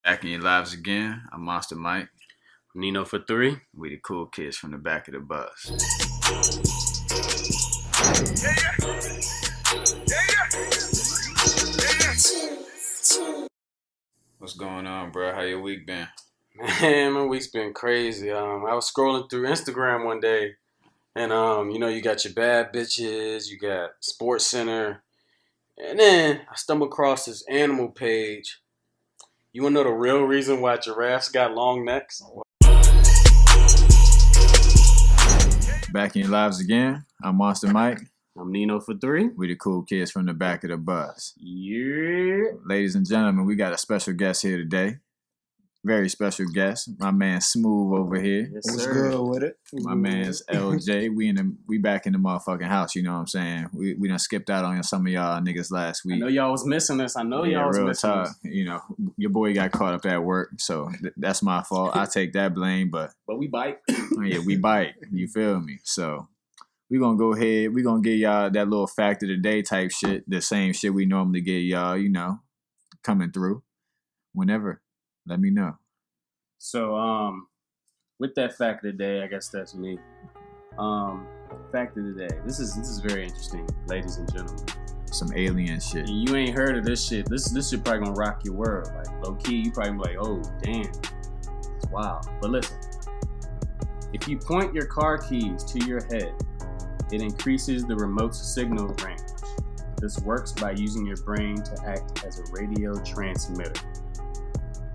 Back in your lives again. I'm Monster Mike. Nino for 3. We the cool kids from the back of the bus. What's going on, bro? How your week been? Man, my week's been crazy. I was scrolling through Instagram one day, and you got your bad bitches, you got Sports Center, and then I stumbled across this animal page. You wanna know the real reason why giraffes got long necks? Back in your lives again. I'm Monster Mike. I'm Nino for 3. We the cool kids from the back of the bus. Yeah. Ladies and gentlemen, we got a special guest here today. Very special guest. My man Smooth over here. Yes, What's sir. good with it? My man's LJ. We back in the motherfucking house, you know what I'm saying? We done skipped out on some of y'all niggas last I week. know y'all was missing this. Y'all was real missing talk. this. You know, your boy got caught up at work, so that's my fault. I take that blame, but But we bite. yeah, we bite. You feel me? So we gonna go ahead. We gonna give y'all that little fact of the day type shit. The same shit we normally give y'all, you know, coming through. Whenever. Let me know. So, with that fact of the day, I guess that's me. Fact of the day. This is very interesting, ladies and gentlemen. Some alien shit. And you ain't heard of this shit. This shit probably gonna rock your world. Like low key, you probably be like, oh damn, it's wild. But listen, if you point your car keys to your head, it increases the remote's signal range. This works by using your brain to act as a radio transmitter.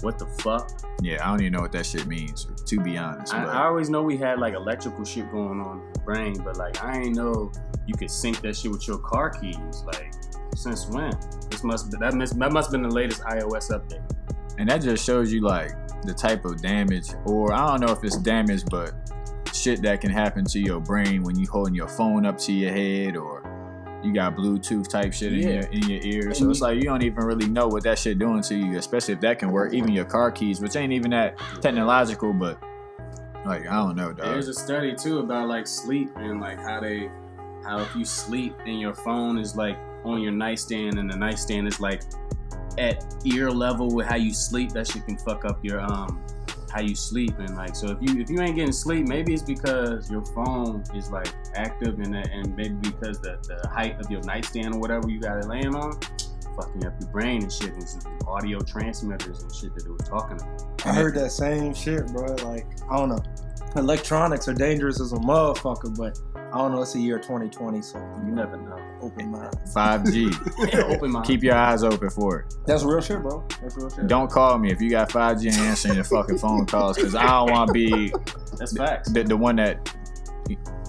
What the fuck? Yeah, I don't even know what that shit means, to be honest. But I always know we had like electrical shit going on in the brain, but like I ain't know you could sync that shit with your car keys. Like, since when? That must have been the latest iOS update. and that just shows you like the type of damage, or I don't know if it's damage, but shit that can happen to your brain when you holding your phone up to your head, or you got Bluetooth type shit in your ear. So it's like you don't even really know what that shit doing to you, especially if that can work. Even your car keys, which ain't even that technological, but like I don't know, dog. There's a study too about like sleep and like how if you sleep and your phone is like on your nightstand and the nightstand is like at ear level with how you sleep, that shit can fuck up your how you sleep. And like, so if you ain't getting sleep, maybe it's because your phone is like active and maybe because the height of your nightstand or whatever you got it laying on fucking up your brain and shit, and some audio transmitters and shit that it was talking about. I heard that same shit, bro. Like, I don't know. Electronics are dangerous as a motherfucker, but I don't know. It's the year 2020, so You never know. open mind. 5G. Open mind. Keep your eyes open for it. That's real shit, bro. That's real shit. Don't call me if you got 5G and answering your fucking phone calls, because I don't want to be That's facts. the one that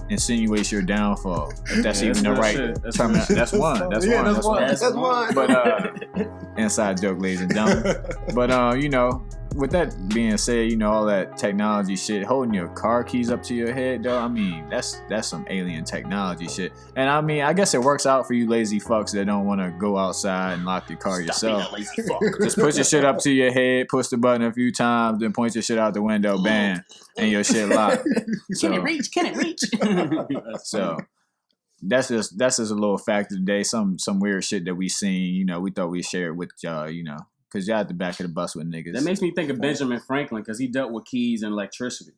insinuates your downfall. If that's Yeah, even that's the real right shit. That's term. real shit. That's one. That's Yeah, one. that's one. That's one. But inside joke, ladies and gentlemen. But you know, with that being said, you know, all that technology shit, holding your car keys up to your head, though, I mean, that's some alien technology shit. And I mean, I guess it works out for you lazy fucks that don't want to go outside and lock your car yourself. Stop being a lazy fuck. Just put your shit up to your head, push the button a few times, then point your shit out the window, bam, and your shit locked. Can it reach? Can it reach? So that's just a little fact of the day. Some weird shit that we seen. You know, we thought we'd share it with y'all. You know, because y'all at the back of the bus with niggas. That makes me think of Benjamin Franklin because he dealt with keys and electricity.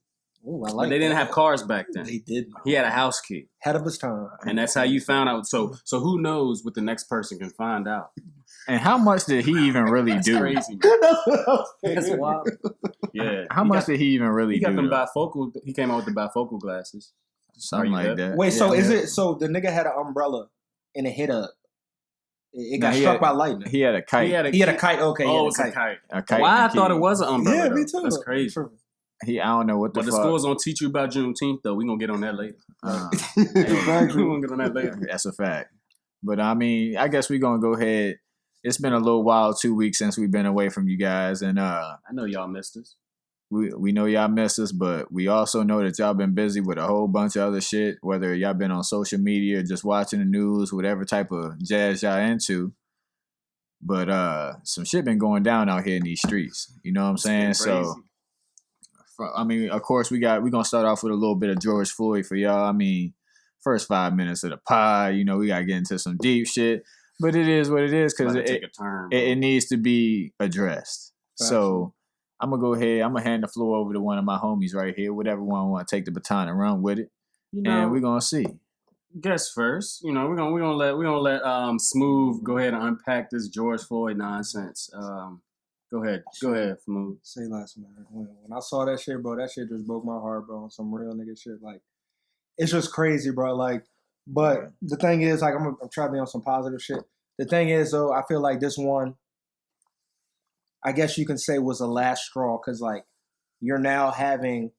Ooh, I But like they didn't that. have cars back then. They did. He had a house key, Head of his time. and that's how you found out. So who knows what the next person can find out? And how much did he even really That's do? crazy. That's wild. Yeah. How much did he even really He got do? them though? bifocal. He came out with the bifocal glasses. Something Are you like good? that. Wait, so Yeah, is yeah. it so the nigga had an umbrella and it hit it No, got he struck had- by lightning. He had a kite. He had a kite. Okay, Oh, yeah, it's a kite. a kite. Why I and a thought key. it was an umbrella. Yeah, me though. too. That's crazy. True. I don't know what the But the fuck. school's gonna teach you about Juneteenth, though. We gonna get on that later. Exactly. We gonna get on that later. That's a fact. But I mean, I guess we're gonna go ahead. It's been a little while, 2 weeks since we've been away from you guys, and I know y'all missed us. we know y'all missed us, but we also know that y'all been busy with a whole bunch of other shit, whether y'all been on social media or just watching the news, whatever type of jazz y'all into. But some shit been going down out here in these streets. You know what I'm saying? It's been So I mean, of course we're gonna start off with a little bit of George Floyd for y'all. I mean, first 5 minutes of the pod, you know, we gotta get into some deep shit. But it is what it is, because About to take a turn. it needs to be addressed. So I'm gonna go ahead. I'm gonna hand the floor over to one of my homies right here. Whatever one want to take the baton and run with it, and we're gonna see. Guess first, we're gonna let Smooth go ahead and unpack this George Floyd nonsense. Go ahead, Smooth. Say less, man. When I saw that shit, bro, that shit just broke my heart, bro. On some real nigga shit, like it's just crazy, bro. Like, but the thing is, like, I'm trying to be on some positive shit. The thing is, though, I feel like this one, I guess you can say, was the last straw, because like you're now having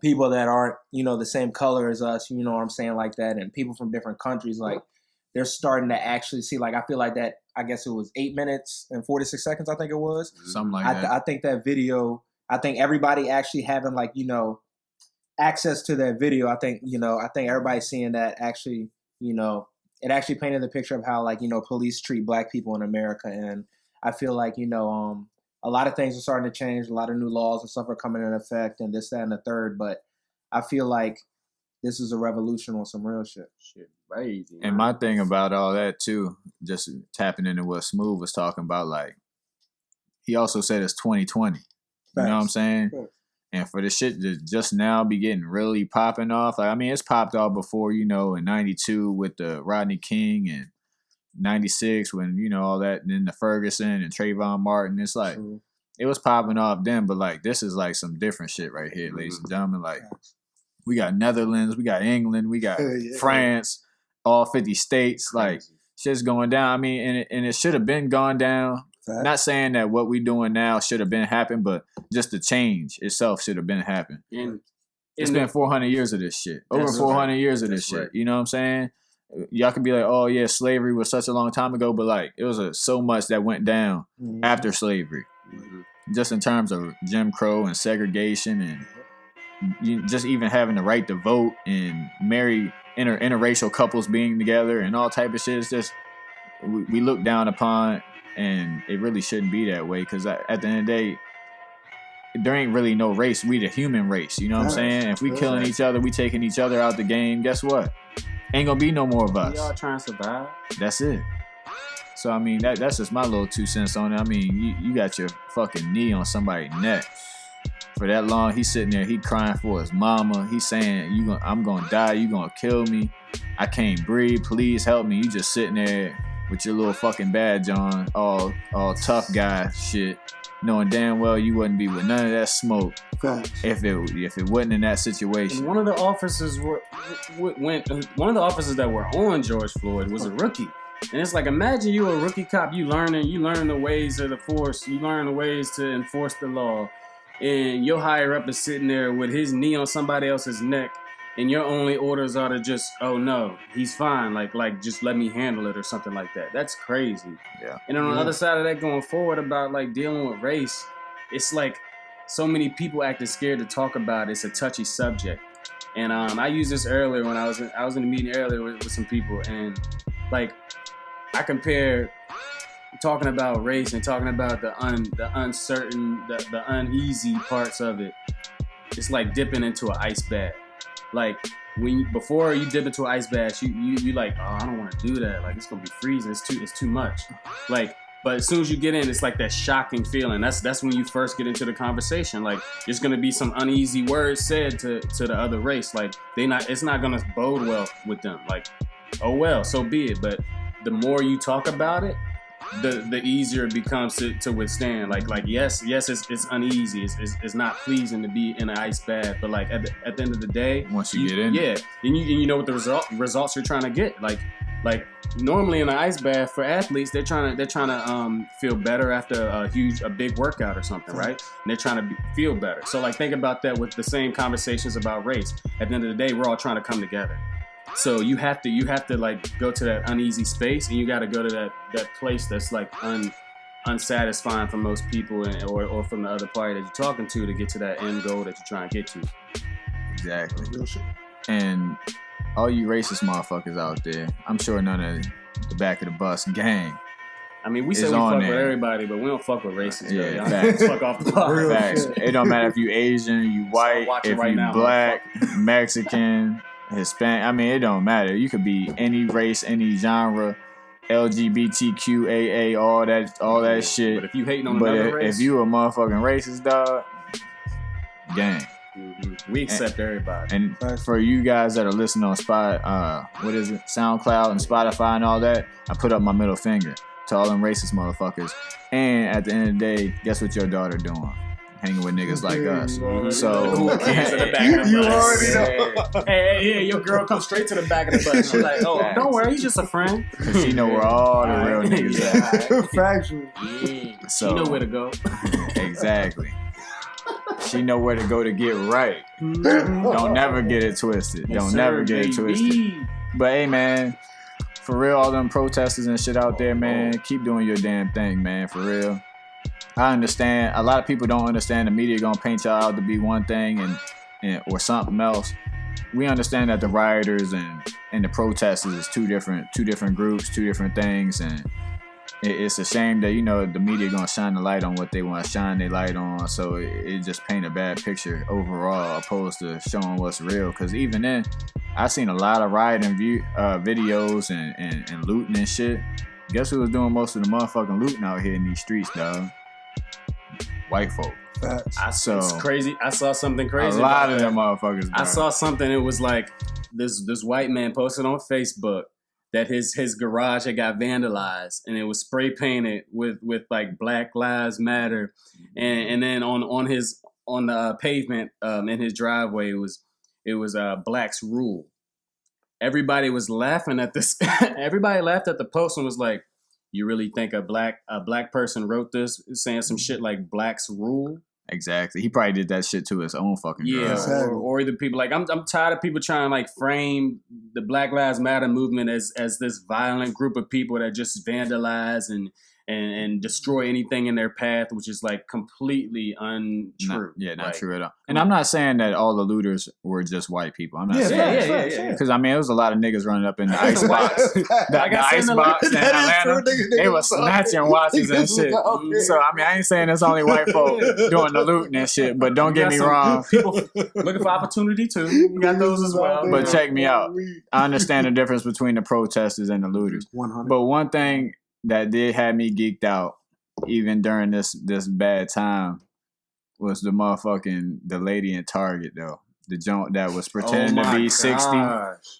people that aren't, the same color as us, you know what I'm saying, like that, and people from different countries, like they're starting to actually see, like, I feel like that, I guess it was 8 minutes and 46 seconds, I think it was. Something like that. I think that video, I think everybody actually having, like, access to that video, I think everybody's seeing that actually, it actually painted the picture of how, like, police treat black people in America. And I feel like, a lot of things are starting to change. A lot of new laws and stuff are coming into effect and this, that, and the third. But I feel like this is a revolution on some real shit. Shit, crazy. Man. And my thing about all that, too, just tapping into what Smooth was talking about, like, he also said it's 2020. Facts. You know what I'm saying? Facts. And for the shit to just now be getting really popping off, like, I mean, it's popped off before, in 92 with the Rodney King and 96 when, all that, and then the Ferguson and Trayvon Martin. It's like, it was popping off then, but like, this is like some different shit right here, ladies and gentlemen. Like, we got Netherlands, we got England, we got France, all 50 states. Like, shit's going down. I mean, and it should have been gone down. Fact. Not saying that what we doing now should have been happened, but just the change itself should have been happened. It's been 400 years of this shit. Over 400 years of this shit. Right. You know what I'm saying? Y'all could be like, oh yeah, slavery was such a long time ago, but like it was so much that went down after slavery. Just in terms of Jim Crow and segregation and just even having the right to vote and marry interracial couples being together and all type of shit. It's just, we look down upon, and it really shouldn't be that way, because at the end of the day, there ain't really no race. We the human race, you know what I'm saying? If we killing each other, we taking each other out the game, guess what? Ain't gonna be no more of us. We all trying to survive. That's it. So, I mean, that's just my little 2 cents on it. I mean, you got your fucking knee on somebody's neck for that long. He's sitting there, he crying for his mama. He's saying, I'm gonna die, you gonna kill me. I can't breathe, please help me. You just sitting there with your little fucking badge on, all tough guy shit, knowing damn well you wouldn't be with none of that smoke if it wasn't in that situation. And one of the officers that were on George Floyd was a rookie. And it's like, imagine you a rookie cop, you learn the ways of the force, you learn the ways to enforce the law, and your higher up is sitting there with his knee on somebody else's neck, and your only orders are to just, oh no, he's fine, like just let me handle it or something like that. That's crazy. Yeah. And on the other side of that, going forward about like dealing with race, it's like so many people acting scared to talk about it. It's a touchy subject. And I used this earlier when I was in a meeting earlier with some people, and like I compare talking about race and talking about the uncertain, the uneasy parts of it. It's like dipping into an ice bath. Like before you dip into an ice bath, you like, oh, I don't want to do that. Like, it's gonna be freezing. It's too much. Like, but as soon as you get in, it's like that shocking feeling. That's when you first get into the conversation. Like, there's gonna be some uneasy words said to the other race. Like, it's not gonna bode well with them. Like, oh well, so be it. But the more you talk about it, the easier it becomes to withstand. Like yes, it's uneasy. It's not pleasing to be in an ice bath. But like at the end of the day, once you get in, yeah, and you know what the results you're trying to get. Like normally in an ice bath for athletes, they're trying to feel better after a big workout or something, right? And they're trying to feel better. So like think about that with the same conversations about race. At the end of the day, we're all trying to come together. So you have to like go to that uneasy space, and you got to go to that place that's like unsatisfying for most people, or from the other party that you're talking to get to that end goal that you're trying to get to. Exactly. And all you racist motherfuckers out there, I'm sure none of the Back of the Bus gang. I mean, we say we fuck with everybody, but we don't fuck with racists. Yeah, facts. Fuck off the bus. Facts. It don't matter if you Asian, you white, if you black, Mexican, Hispanic. I mean, it don't matter. You could be any race, any genre. LGBTQAA, all that shit. But if you hating on another race, if you a motherfucking racist, dog, gang. Mm-hmm. We accept everybody. And for you guys that are listening on SoundCloud and Spotify and all that, I put up my middle finger to all them racist motherfuckers. And at the end of the day, guess what your daughter doing? Hanging with niggas like us. So who cares in the back of the You bus? already know. Hey, your girl comes straight to the back of the bus. She's like, oh, don't worry, he's just a friend. Cause she know where all the real niggas at. Factual. Yeah, So, she know where to go. Exactly. She know where to go to get right. Don't never get it twisted. Yes, Don't sir, never get it baby. twisted. But hey, man, for real, all them protesters and shit out there, man, keep doing your damn thing, man, for real. I understand. A lot of people don't understand the media gonna paint y'all out to be one thing and or something else. We understand that the rioters and the protesters is two different groups, two different things, and it's a shame that, you know, the media gonna shine the light on what they want to shine their light on, so it just paint a bad picture overall opposed to showing what's real. Because even then, I seen a lot of rioting videos and looting and shit. Guess who was doing most of the motherfucking looting out here in these streets, dog? White folk. It's crazy. I saw something crazy. A lot of them motherfuckers, bro. I saw something. It was like this white man posted on Facebook that his garage had got vandalized and it was spray painted with like Black Lives Matter, and then on the pavement in his driveway it was Blacks Rule. Everybody was laughing at this. Everybody laughed at the post and was like, "You really think a black person wrote this, saying some shit like Blacks Rule?" Exactly. He probably did that shit to his own fucking girl. Yeah, Exactly. or either people like I'm tired of people trying to like frame the Black Lives Matter movement as this violent group of people that just vandalize and destroy anything in their path, which is like completely untrue. Not true at all. And I'm not saying that all the looters were just white people. I'm not saying that. Yeah. Because I mean, it was a lot of niggas running up in the ice box. The ice box in Atlanta, they was snatching watches and shit. So I mean, I ain't saying it's only white folk doing the looting and shit, but don't get me wrong. People looking for opportunity too. We got those as well. But check me out. I understand the difference between the protesters and the looters. 100. But one thing that did have me geeked out, even during this bad time, was the lady in Target though. The joint that was pretending to be 60,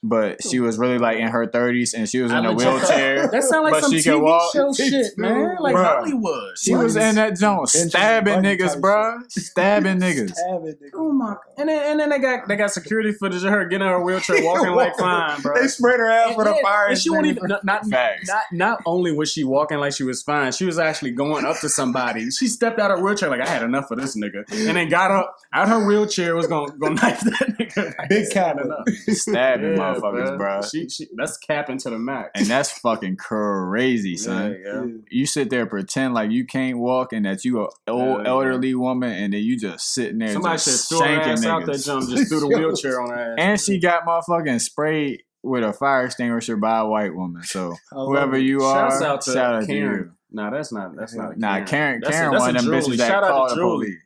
but she was really like in her 30s and she was in a wheelchair. That sounds like but some she TV could walk. show shit, man. Like Bruh. Hollywood. She was in that joint stabbing niggas, type bro. Stabbing niggas. Oh my! And then they got security footage of her getting in her wheelchair, walking like fine, bro. They sprayed her ass with a fire. And she won't even Facts. not only was she walking like she was fine, she was actually going up to somebody. She stepped out of her wheelchair like, I had enough of this nigga, and then got up out her wheelchair, was gonna knife that nigga. Big cap. Stabbing motherfuckers, bro. She that's capping to the max. And that's fucking crazy, son. Yeah. You sit there pretend like you can't walk and that you a old elderly woman, and then you just sitting there Somebody should just throw her shanking ass out that niggas. jump, just threw the wheelchair on her ass. And she got motherfucking sprayed with a fire extinguisher by a white woman. So whoever you are, Shouts out to shout out to Karen. you. Nah, that's not Nah, Karen That's one a of them Julie. bitches that Shout out called to the Julie. police.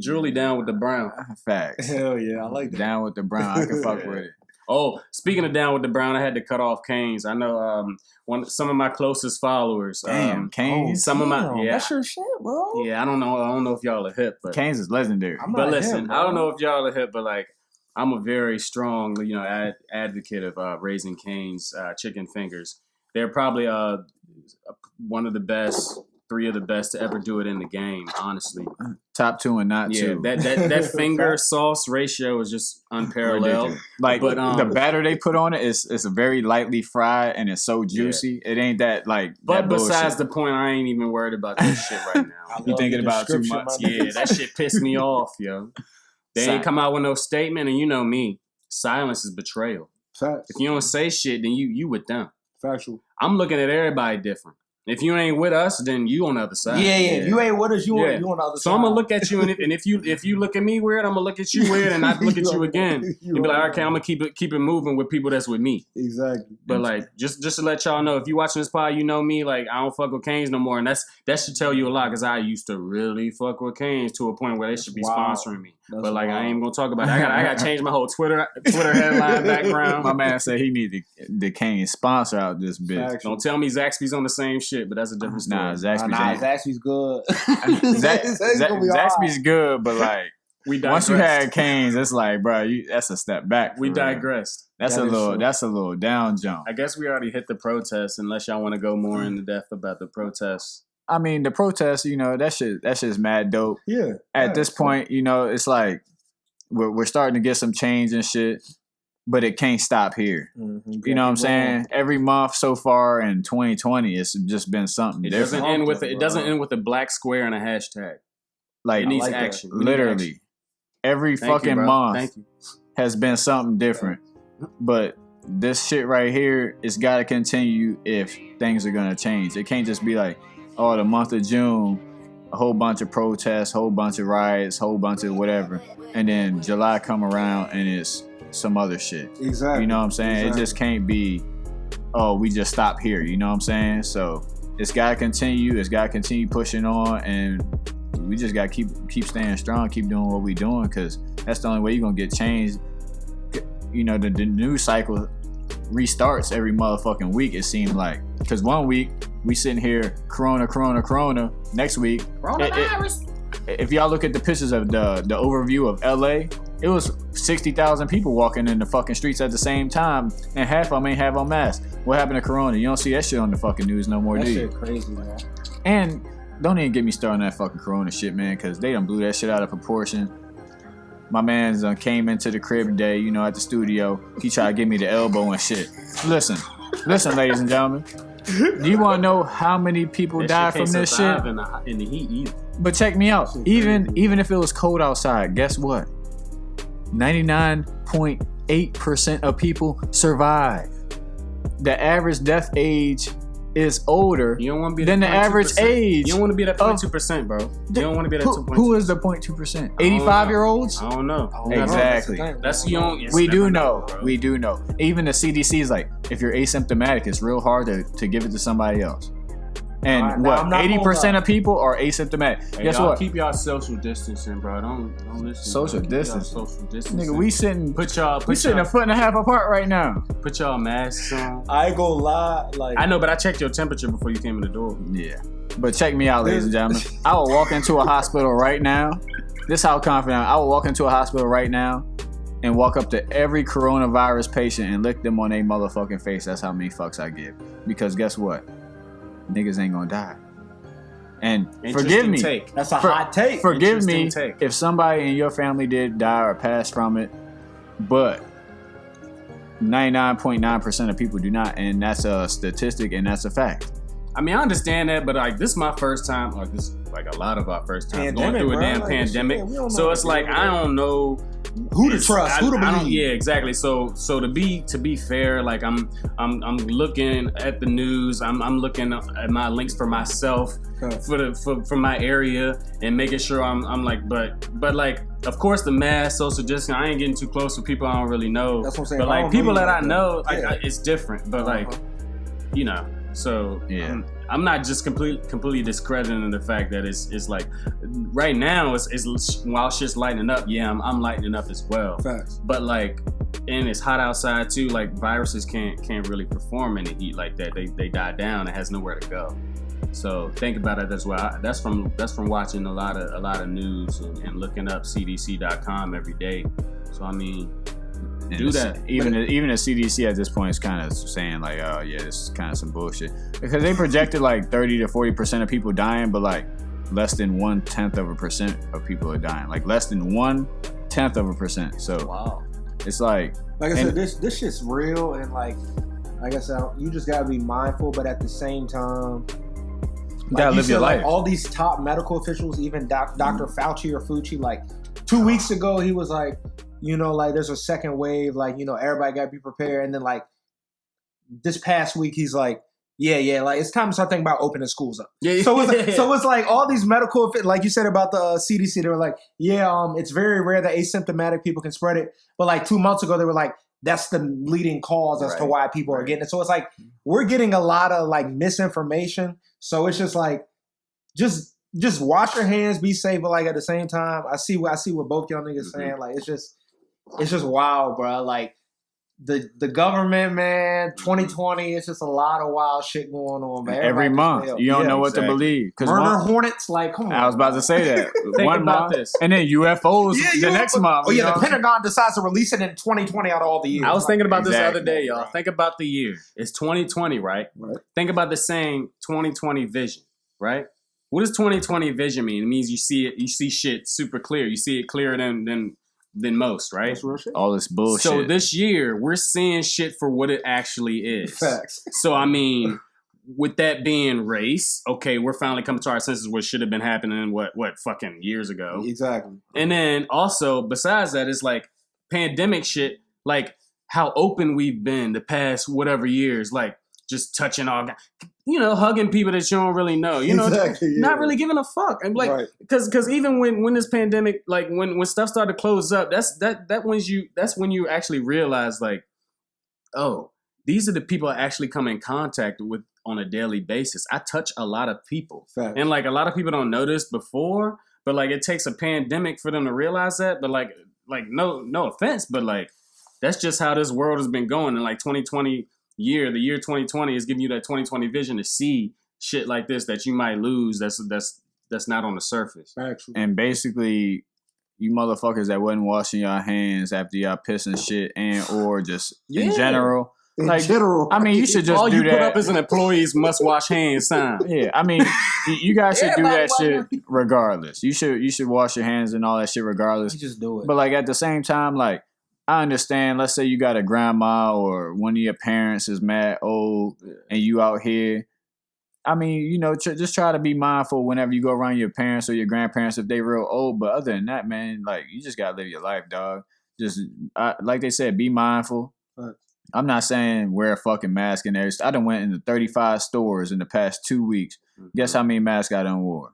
Julie down with the brown. Facts. Hell yeah, I like that. Down with the brown. I can fuck with it. Oh, speaking of down with the brown, I had to cut off Canes. I know some of my closest followers. Damn, Canes. Some of my That's your shit, bro. Yeah, I don't know if y'all are hip, but Canes is legendary. but listen, I don't know if y'all are hip, but like I'm a very strong, advocate of Raising Cane's chicken fingers. They're probably one of the best, 3 of the best to ever do it in the game, honestly. Top 2 and not 2. That finger sauce ratio is just unparalleled. Ridiculous. Like but the batter they put on it is very lightly fried and it's so juicy. It ain't that like. But that besides bullshit. the point, I ain't even worried about this shit right now. You thinking about it too much? Yeah, that shit pissed me off, yo. They ain't come out with no statement, and you know me, silence is betrayal. Facts. If you don't say shit, then you with them. Factual. I'm looking at everybody different. If you ain't with us, then you on the other side. Yeah. If you ain't with us, you on the other side. So I'm gonna look at you, and if you look at me weird, I'm gonna look at you weird, and I look at you again, and be like, okay, I'm gonna keep it moving with people that's with me. Exactly. But like, just to let y'all know, if you watching this pod, you know me. Like, I don't fuck with Canes no more, and that should tell you a lot because I used to really fuck with Canes to a point where they should be sponsoring me. but like I ain't even gonna talk about it. I gotta change my whole Twitter headline background. My man said he need the Kane sponsor out this bitch. Don't tell me Zaxby's on the same shit, but that's a different story. Nah, Zaxby's good. Zaxby's good, but like once you had Cane's, it's like, bro, that's a step back. We digressed. That's a little down jump. I guess we already hit the protests, unless y'all want to go more into depth about the protests. I mean, the protests, that's just mad dope. Yeah. At this point, it's like we're starting to get some change and shit, but it can't stop here. Mm-hmm. You know what I'm saying? Every month so far in 2020, it's just been something different. It doesn't end with a black square and a hashtag. Like it needs action. Literally, every fucking month has been something different. But this shit right here, it's got to continue if things are gonna change. It can't just be like, oh, the month of June, a whole bunch of protests, whole bunch of riots, whole bunch of whatever. And then July come around and it's some other shit. Exactly. You know what I'm saying? Exactly. It just can't be, oh, we just stop here. You know what I'm saying? So it's got to continue. It's got to continue pushing on. And we just got to keep staying strong, keep doing what we doing, because that's the only way you're going to get changed. The news cycle restarts every motherfucking week, it seemed like. Because one week, we sitting here, corona. Next week, coronavirus. If y'all look at the pictures of the overview of LA, it was 60,000 people walking in the fucking streets at the same time, and half of them ain't have on masks. What happened to corona? You don't see that shit on the fucking news no more, do you? That shit crazy, man. And don't even get me started on that fucking corona shit, man, because they done blew that shit out of proportion. My man's came into the crib today, at the studio. He tried to give me the elbow and shit. Listen, ladies and gentlemen. Do you want to know how many people died from this shit? In the heat either. But check me out. Even if it was cold outside, guess what? 99.8% of people survive. The average death age is older than the average age. You don't want to be at 0.2%, bro. You don't want to be at 2.2%. Who is the 0.2%? 85-year-olds? I don't know. Exactly. That's young. We do know. We do know. Even the CDC is like, if you're asymptomatic, it's real hard to give it to somebody else. And 80% of people are asymptomatic. Hey, guess what? Keep y'all social distancing, bro. Don't listen. Social distance. Social distancing. Nigga, we sitting a foot and a half apart right now. Put y'all masks on. I ain't gonna lie, I know, but I checked your temperature before you came in the door. Yeah. But check me out, ladies and gentlemen. I will walk into a hospital right now. This is how confident I will walk into a hospital right now and walk up to every coronavirus patient and lick them on their motherfucking face. That's how many fucks I give. Because guess what? Niggas ain't gonna die. And forgive me. That's a hot take. Forgive me if somebody in your family did die or pass from it, but 99.9% of people do not, and that's a statistic and that's a fact. I mean, I understand that, but this is my first time, this is a lot of our first time going through a damn pandemic. So it's I don't know who to trust, who to believe. Yeah, exactly. So to be fair, I'm looking at the news. I'm looking at my links for myself for my area and making sure I'm but of course the mask, social distancing. I ain't getting too close with people I don't really know. That's what I'm saying. But people that I know, it's different. But So yeah, I'm not just completely discrediting the fact that it's right now it's while shit's lightening up. Yeah, I'm lightening up as well. Facts. But and it's hot outside too. Viruses can't really perform in the heat like that. They die down. It has nowhere to go. So think about it as well. That's from watching a lot of news and looking up CDC.com every day. So I mean. Do that. Even the CDC at this point is kind of saying oh yeah, this is kind of some bullshit, because they projected 30 to 40% of people dying, but less than 0.1% of people are dying. Less than 0.1%. So wow, it's I said, this shit's real, and like I said, you just gotta be mindful, but at the same time, you gotta live your life. All these top medical officials, even Dr. Fauci or Fucci, 2 weeks ago, he was there's a second wave, everybody gotta be prepared. And then this past week, he's yeah, it's time to start thinking about opening schools up. Yeah. So it's all these medical, like you said about the CDC, they were it's very rare that asymptomatic people can spread it. But 2 months ago, they were that's the leading cause as to why people are getting it. So it's we're getting a lot of misinformation. So it's just just wash your hands, be safe, but like at the same time, I see what both y'all niggas saying. Like it's just wild, bro. Like the government, man, 2020, it's just a lot of wild shit going on, man. Every month, you don't know what to believe. Murder hornets, like, come on. I was about to say that. Think One about month, this. and then UFOs the next month. Oh yeah, the Pentagon decides to release it in 2020 out of all the years. I was thinking about this the Exactly. other day, y'all. Think about the year. It's 2020, right? Think about the saying 2020 vision, right? What does 2020 vision mean? It means you see shit super clear. You see it clearer than most, right? That's real shit. All this bullshit. So this year, we're seeing shit for what it actually is. Facts. So, I mean, with that being race, okay, we're finally coming to our senses what should have been happening, what fucking years ago. Exactly. And then also, besides that, it's like pandemic shit, like how open we've been the past whatever years, like just touching all, hugging people that you don't really know, Exactly, yeah. not really giving a fuck. And like, because even when this pandemic, like when stuff started to close up, that's when you actually realize like, oh, these are the people I actually come in contact with on a daily basis. I touch a lot of people. Facts. And like a lot of people don't know this before, but like it takes a pandemic for them to realize that. But like no offense, but like that's just how this world has been going. And like 2020 the year 2020 is giving you that 2020 vision to see shit like this that you might lose. That's not on the surface. Actually. And basically, you motherfuckers that wasn't washing your hands after y'all pissing shit and or just in general. In general. I mean, you should just all do you that. put up is an employees must wash hands sign. Yeah, I mean, you guys should do that Everybody shit regardless. You should wash your hands and all that shit regardless. You just do it. But like at the same time, like I understand. Let's say you got a grandma or one of your parents is mad old, and you out here. I mean, just try to be mindful whenever you go around your parents or your grandparents if they real old. But other than that, man, like you just gotta live your life, dog. Just like they said, be mindful. Right. I'm not saying wear a fucking mask and everything. I done went into 35 stores in the past 2 weeks. Mm-hmm. Guess how many masks I done wore?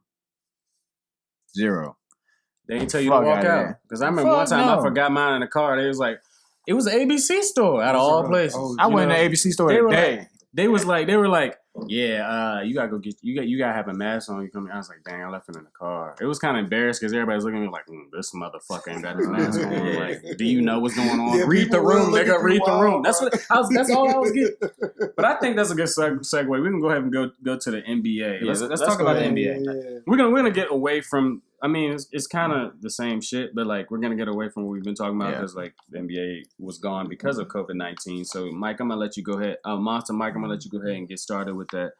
0. They ain't tell you Fuck to walk outta out. here. Because I remember one time I forgot mine in the car. They was like, it was an ABC store out of all places. I went to the ABC store today. They were like, yeah, you gotta go you gotta have a mask on. You come in. I was like, dang, I left it in the car. It was kind of embarrassed because everybody's looking at me like, this motherfucker ain't got his mask on. Like, do you know what's going on? Yeah, read the room, nigga. Read the room. That's That's all I was getting. But I think that's a good segue. We can go ahead and go to the NBA. Yeah, let's talk about the NBA. Yeah. We're gonna get away from. I mean, it's kind of the same shit, but like we're gonna get away from what we've been talking about because like the NBA was gone because of COVID-19. So, Mike, I'm gonna let you go ahead. Monster Mike, I'm gonna let you go ahead and get started with that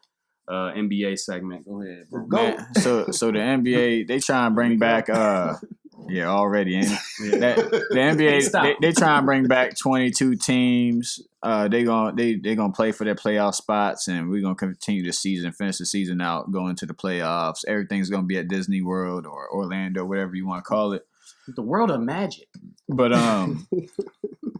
NBA segment. Go ahead, bro. Man, so the NBA they try and bring back already ain't it? The NBA they try and bring back 22 teams. They gonna play for their playoff spots, and we're gonna continue the season, finish the season out, go into the playoffs. Everything's gonna be at Disney World or Orlando, whatever you want to call it. The world of magic. But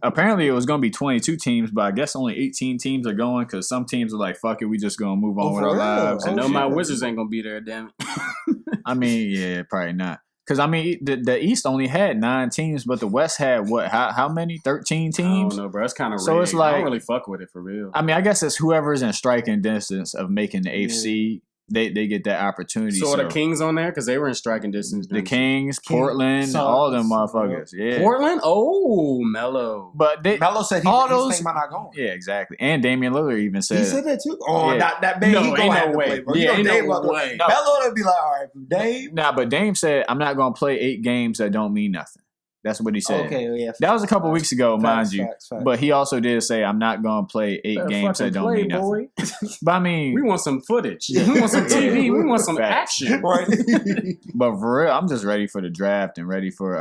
apparently it was gonna be 22 teams, but I guess only 18 teams are going because some teams are like, "Fuck it, we just gonna move on with our lives." I know my Wizards ain't gonna be there. Damn it. I mean, yeah, probably not. Because, I mean, the East only had 9 teams, but the West had, what, how many? 13 teams? I don't know, bro. It's kind of So it's I like- don't really fuck with it for real. I mean, I guess it's whoever's in striking distance of making the 8th seed, they get that opportunity. So are the Kings on there? Because they were in striking distance. The Kings, Portland, Suns, all them motherfuckers. Yeah. Portland? Oh, Melo. But they, Melo said he all his those, thing might not go. yeah, exactly. And Damian Lillard even said, He said that too. Oh, Yeah. that Dame, No, he ain't gonna no have to way. play, bro. Yeah, You know ain't Dame no about to- way. Melo would be like, all right, Dame. nah, but Dame said, I'm not going to play 8 games that don't mean nothing. That's what he said. Okay, yeah. That was a couple weeks ago, mind Facts, you. facts, facts. But he also did say, I'm not going to play 8 Better games fucking that don't play, mean nothing. boy. But I mean, We want some footage. We want some TV. We want some Facts. action. Right. but for real, I'm just ready for the draft and ready for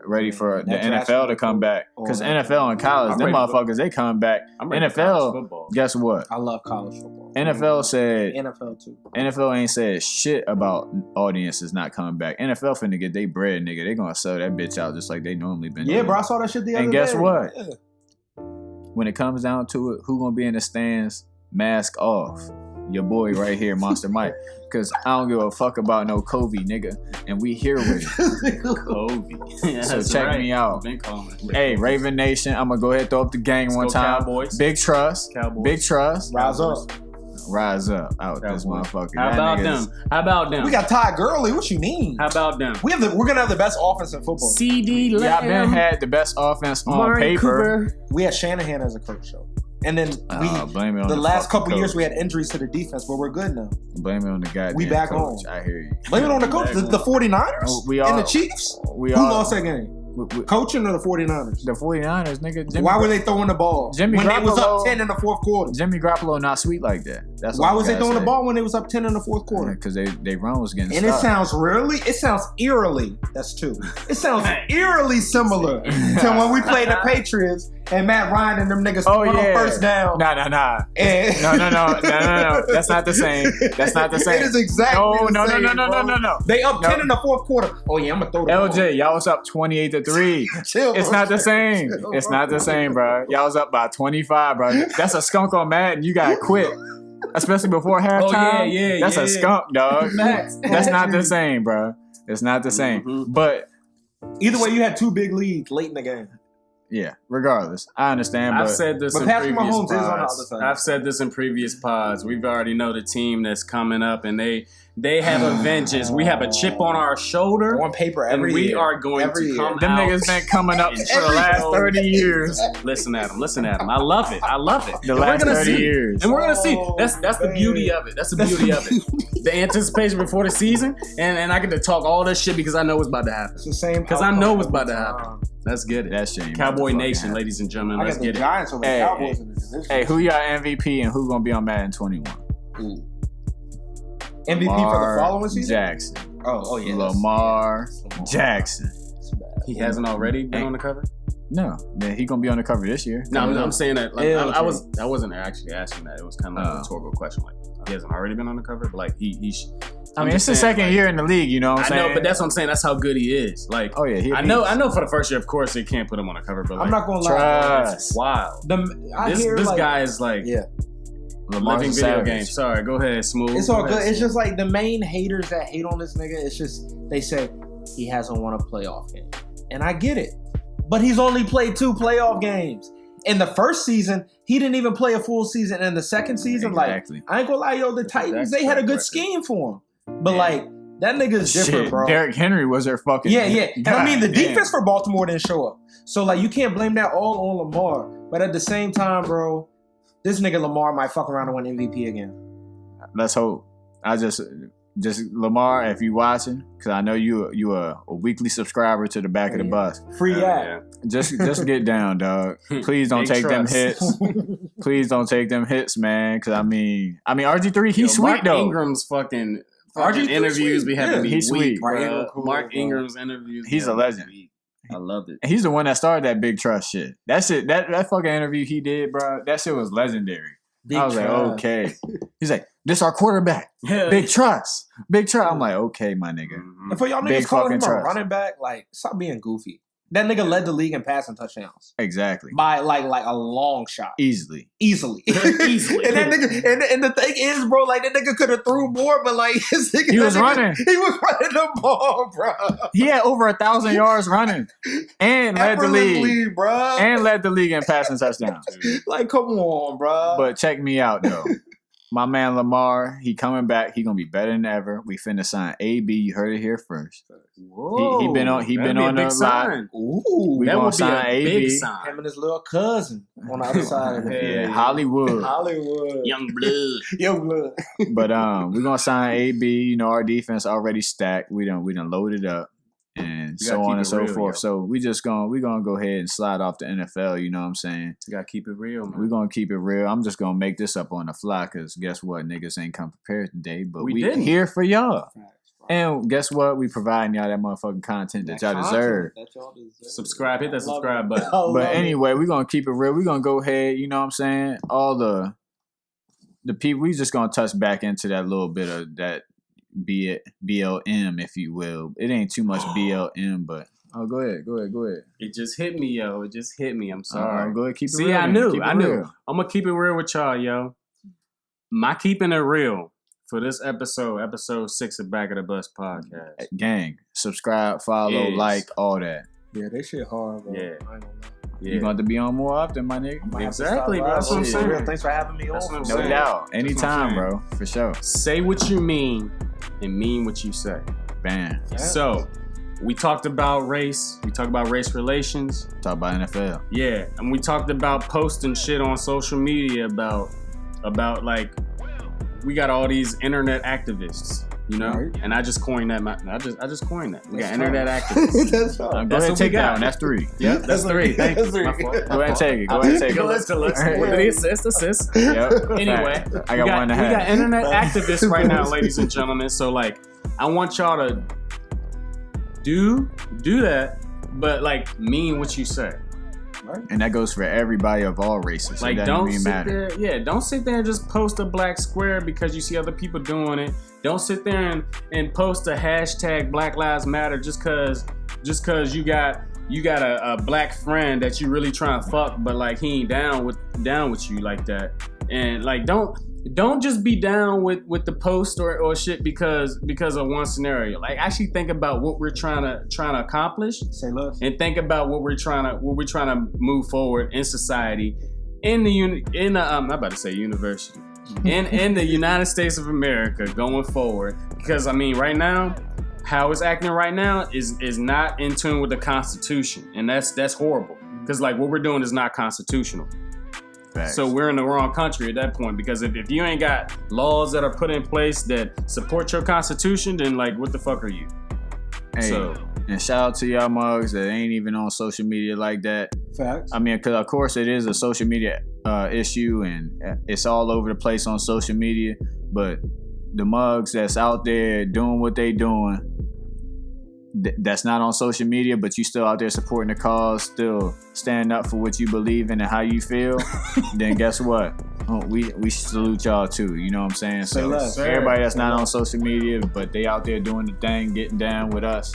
ready for the That draft NFL should to be come cool. back. Oh, Because that- NFL and college, I'm them ready for- motherfuckers, they come back. I'm ready for college NFL, football. guess what? I love college football. NFL said NFL too. NFL ain't said shit about audiences not coming back. NFL finna get they bread, nigga. They gonna sell that bitch out just like they normally been Yeah, doing. bro, I saw that shit the other day. And guess what? Yeah. When it comes down to it, who gonna be in the stands? Mask off. Your boy right here, Monster Mike. Because I don't give a fuck about no Kobe, nigga. And we here with it. Kobe. Yeah, So that's check right. me out. Been calling it. Hey, Raven Nation, I'm gonna go ahead and throw up the gang Let's one go time. Cowboys. Big trust. Cowboys. Big trust. Rise up. rise up out this motherfucker. How about them? We got Todd Gurley. What you mean? How about them? We're gonna have the best offense in football. CD Lamb. Y'all been had the best offense on Amari paper. Cooper. We had Shanahan as a coach, though. And then blame it on the last couple coach. years we had injuries to the defense, but we're good now. Blame it on the guy. We back coach. home. I hear you. Blame it on the coach. The 49ers and the Chiefs. Who lost that game? Coaching or the 49ers? The 49ers, nigga. Why were they throwing the ball when they was up 10 in the fourth quarter? Jimmy Garoppolo not sweet like that. That's why was they throwing the ball when they was up 10 in the fourth quarter? Because they run was getting and stopped. it sounds eerily, that's two. It sounds eerily similar to when we played the Patriots and Matt Ryan and them niggas on first down. Nah. No. That's not the same. That's not the same. It is exactly No. They up 10 in the fourth quarter. Oh yeah, I'm gonna throw the ball. LJ, y'all was up 28-3. Chill, it's not the same. It's not the same, bro. Y'all was up by 25, bro. That's a skunk on Madden. You gotta quit. Especially before halftime. That's a skunk, dog. That's not the same, bro. It's not the same. Mm-hmm. But either way, you had two big leads late in the game. Yeah, regardless. I understand, I've said this in Patrick previous Mahomes is on the pods. other side. I've said this in previous pods. We've already know the team that's coming up, and they have a vengeance. We have a chip on our shoulder. On paper every year. We are going to come Them out. niggas been coming up for the last 30 years. Listen at them. I love it. The last 30 years. And we're going to see. That's the beauty of it. That's the beauty of it. The anticipation before the season, and I get to talk all this shit because I know what's about to happen. It's the same. Because I know what's about to happen. Let's get it. That shit. Cowboy Nation, ladies and gentlemen. Let's get it. Giants over the Cowboys in the division. Hey, who y'all MVP and who gonna be on Madden 21? MVP for the following season? Jackson. Oh yeah. Lamar Jackson. He hasn't already been on the cover? No, man, he gonna be on the cover this year. No, I'm saying that. Like, I wasn't actually asking that. It was kind of like a rhetorical question. Like, he hasn't already been on the cover, but like I mean, it's the second year in the league. You know what I'm saying? I know, but that's what I'm saying. That's how good he is. Like, oh yeah, I know for the first year, of course, they can't put him on the cover. But like, I'm not gonna lie. It's wild. This guy is like Lamar's living video game. Sorry, go ahead, Smooth. It's all good. It's just like the main haters that hate on this nigga. It's just they say he hasn't won a playoff game, and I get it. But he's only played 2 playoff games. In the first season, he didn't even play a full season. In the second season, like, I ain't gonna lie, the Titans, they had a good scheme for him. But like, that nigga's different, bro. Derrick Henry was their fucking... Yeah. I mean, the defense for Baltimore didn't show up. So like, you can't blame that all on Lamar. But at the same time, bro, this nigga Lamar might fuck around and win MVP again. Let's hope. Just Lamar, if you watching, because I know you a weekly subscriber to the Back of the Bus. Free app. Just get down, dog. Please don't take them hits. Please don't take them hits, man. Because I mean RG3, he's sweet Mark though. Ingram's fucking interviews be having me he's weak, sweet. Bro. Mark Ingram's interviews. He's a legend. I loved it. He's the one that started that big trust shit. That shit, that fucking interview he did, bro. That shit was legendary. I was like, okay. He's like, this our quarterback. Big trust. I'm like, okay, my nigga. And for y'all niggas calling him a running back, like, stop being goofy. That nigga led the league in passing touchdowns. Exactly. By like a long shot. Easily. And that nigga, and the thing is, bro, like that nigga could have threw more, but like his nigga, he was running the ball, bro. He had over 1,000 yards running and led the league, bro. And led the league in passing touchdowns. Like, come on, bro. But check me out though. My man Lamar, he coming back. He gonna be better than ever. We finna sign AB. You heard it here first. Whoa, he been on the line. Ooh, we that gonna would sign be a AB. big sign. Him and his little cousin on the other side of the field. Hollywood. Young blood. But we gonna sign AB. You know, our defense already stacked. We done loaded up. And so on and so forth. So we gonna go ahead and slide off the NFL. You know what I'm saying? You gotta keep it real, man. We're gonna keep it real. I'm just gonna make this up on the fly because guess what? Niggas ain't come prepared today, but we here for y'all. And guess what? We providing y'all that motherfucking content that y'all deserve. Subscribe, hit that subscribe button. But anyway, we're gonna keep it real. We're gonna go ahead, you know what I'm saying? All the people, we just gonna touch back into that little bit of that BLM, if you will. It ain't too much BLM, but go ahead. It just hit me, yo. It just hit me. I'm sorry. Go ahead, keep it See, real. I knew. I'm gonna keep it real with y'all, yo. My keeping it real for this episode 6 of Back of the Bus podcast. Gang, subscribe, follow, like, all that. Yeah, that shit hard, bro. Yeah. You're going to be on more often, my nigga. Exactly, bro. That's what I'm saying. Real. Thanks for having me That's on. what I'm No saying. doubt. Anytime, bro. For sure. Say what you mean and mean what you say. Bam. Yeah. So, we talked about race. We talked about race relations. Talk about NFL. Yeah, and we talked about posting shit on social media about like we got all these internet activists, you know. Right. And I just coined that. I just coined that. We got That's internet fine. activists. That's fine. Go That's ahead what and we take that got. one. That's 3. Yeah, that's 3. Thank you. That's three. My fault. Go ahead and take it. Go ahead and take it. Let's assist. Yep. Anyway, Fact. we I got one to we got have. internet activists right now, ladies and gentlemen. So like, I want y'all to do that, but like mean what you say. Right. And that goes for everybody of all races. Like, it don't doesn't even sit matter. there. Yeah, don't sit there and just post a black square because you see other people doing it. Don't sit there and post a hashtag Black Lives Matter just cause you got a black friend that you really trying to fuck, but like he ain't down with you like that. And like, don't just be down with the post or shit because of one scenario. Like, actually think about what we're trying to accomplish. Say less. And think about what we're trying to move forward in society, in the I'm about to say university, in the United States of America going forward. Because I mean, right now, how it's acting right now is not in tune with the Constitution, and that's horrible. Because like what we're doing is not constitutional. Facts. So we're in the wrong country at that point, because if you ain't got laws that are put in place that support your Constitution, then like what the fuck are you? Hey, So, and shout out to y'all mugs that ain't even on social media like that. Facts. I mean, because of course it is a social media issue and it's all over the place on social media. But the mugs that's out there doing what they doing, that's not on social media, but you still out there supporting the cause, still standing up for what you believe in and how you feel, then guess what? We salute y'all too. You know what I'm saying? Say So less. everybody that's not on social media, but they out there doing the thing, getting down with us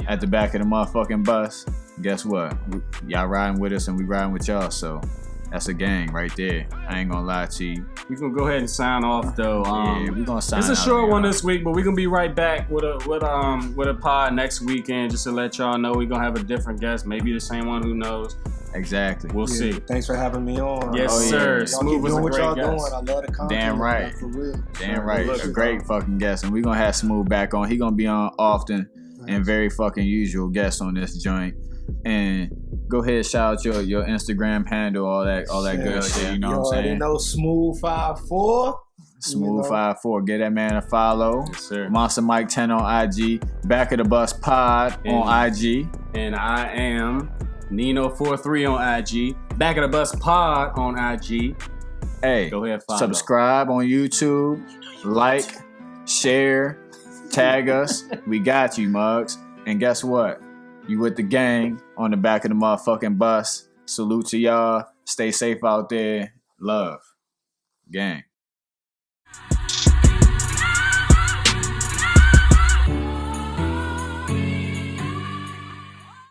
at the back of the motherfucking bus, guess what? Y'all riding with us and we riding with y'all. So that's a gang right there. I ain't gonna lie to you. we gonna go ahead and sign off though. Yeah, we gonna sign It's a out, short one y'all. this week, but we're gonna be right back with a pod next weekend, just to let y'all know we're gonna have a different guest, maybe the same one, who knows. Exactly. We'll Yeah, see. Thanks for having me on. Yes, Oh, yeah. sir. Y'all Smooth keep was a doing what great y'all guest. doing. I love the content. Damn right. Like, for real. Damn right. Look, A great fucking guest. And we gonna have Smooth back on. He gonna be on often and very fucking usual guest on this joint. And go ahead, shout out your Instagram handle, all that good shit. You know what I'm already saying? know Smooth54. Smooth54. Get that man a follow. Yes, sir. Monster Mike 10 on IG. Back of the Bus Pod on IG. And I am Nino43 on IG. Back of the Bus Pod on IG. Hey, Go ahead, follow. subscribe on YouTube. Like, share, tag us. We got you, mugs. And guess what? You with the gang on the back of the motherfucking bus. Salute to y'all. Stay safe out there. Love. Gang.